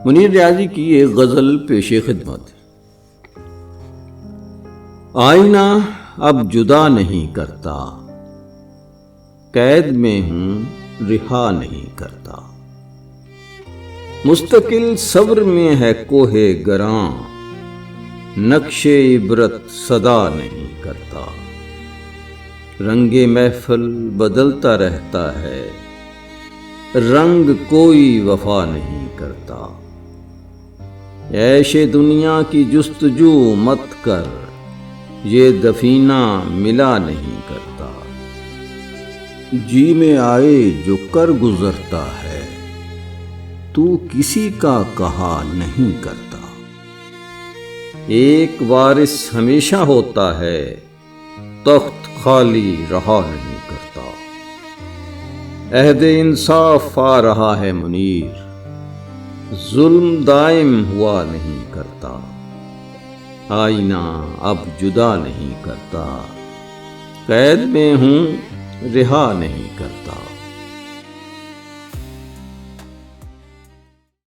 منیر ریاضی کی ایک غزل پیش خدمت۔ آئینہ اب جدا نہیں کرتا، قید میں ہوں رہا نہیں کرتا، مستقل صبر میں ہے کوہ گراں، نقش عبرت صدا نہیں کرتا، رنگ محفل بدلتا رہتا ہے، رنگ کوئی وفا نہیں کرتا، عیش دنیا کی جستجو مت کر، یہ دفینہ ملا نہیں کرتا، جی میں آئے جو کر گزرتا ہے، تو کسی کا کہا نہیں کرتا، ایک وارث ہمیشہ ہوتا ہے، تخت خالی رہا نہیں کرتا، عہد انصاف آ رہا ہے منیر، ظلم دائم ہوا نہیں کرتا، آئینہ اب جدا نہیں کرتا، قید میں ہوں رہا نہیں کرتا۔